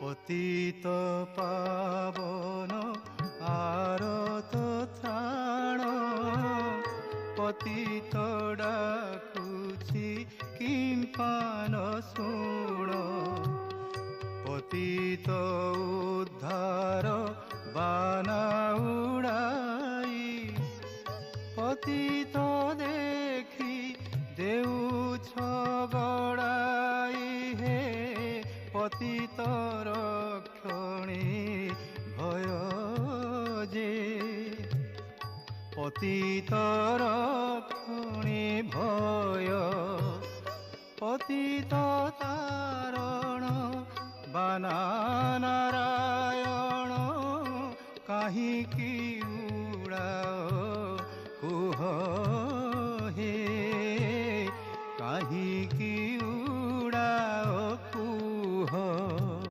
পতিত পাবন আরত ত্রাণ, পতিত ডাকুছি কিম্পান শুণ। পতিত উদ্ধার বানা উড়াই, পতিত দেখি দেউছ গড়াই। হে পতিত রক্ষণী ভয় যে, পতিত রক্ষণী ভয়, পতিত তারণ বানা